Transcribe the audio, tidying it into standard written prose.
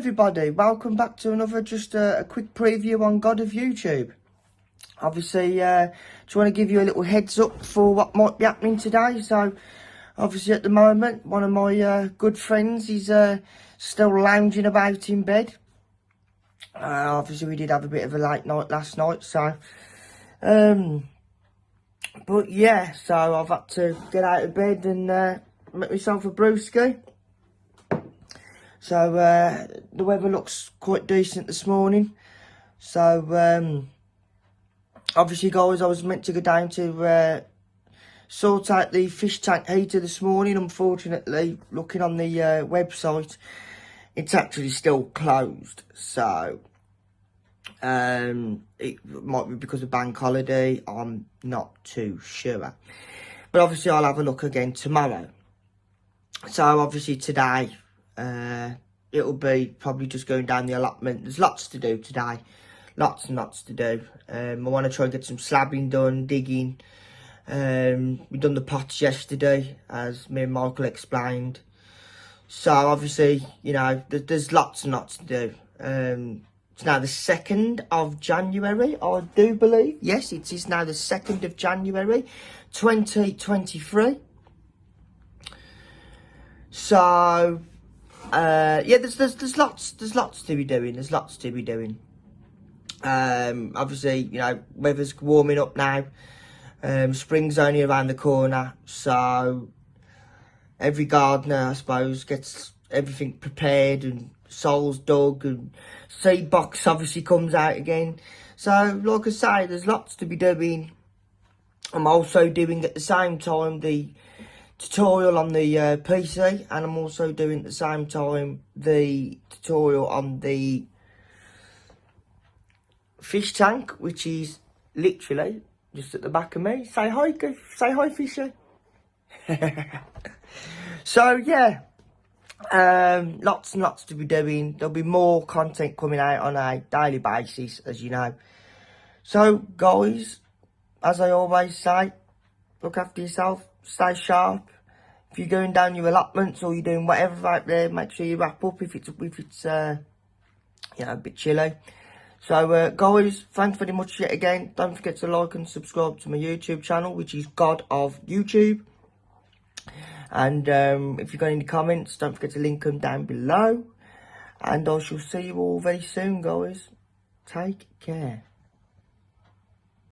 everybody, welcome back to another just a quick preview on God of YouTube. Obviously, just want to give you a little heads up for what might be happening today. So obviously at the moment, one of my good friends is still lounging about in bed. Obviously we did have a bit of a late night last night, so but yeah, so I've had to get out of bed and make myself a brewski. So the weather looks quite decent this morning. So obviously guys, I was meant to go down to sort out the fish tank heater this morning. Unfortunately, looking on the website, it's actually still closed. So it might be because of bank holiday, I'm not too sure. But obviously I'll have a look again tomorrow. So obviously today, it'll be probably just going down the allotment. There's lots to do today, lots and lots to do. I want to try and get some slabbing done, digging. We done the pots yesterday, as me and Michael explained. So obviously, you know, there's lots and lots to do. It's now the 2nd of January, I do believe. Yes, it is now the 2nd of January, 2023. So yeah, there's lots to be doing. There's lots to be doing. Obviously, you know, weather's warming up now. Spring's only around the corner, so every gardener, I suppose, gets everything prepared and soils dug and seed box obviously comes out again. So, like I say, there's lots to be doing. I'm also doing at the same time the tutorial on the PC, and I'm also doing at the same time the tutorial on the fish tank, which is literally just at the back of me. Say hi, say hi, fishy. So yeah, lots and lots to be doing. There'll be more content coming out on a daily basis, as you know. So guys, as I always say, look after yourself, stay sharp. If you're going down your allotments or you're doing whatever out there, make sure you wrap up if it's you know, a bit chilly. So guys, thanks very much yet again. Don't forget to like and subscribe to my YouTube channel, which is God of YouTube. And if you've got any comments, don't forget to link them down below. And I shall see you all very soon, guys. Take care.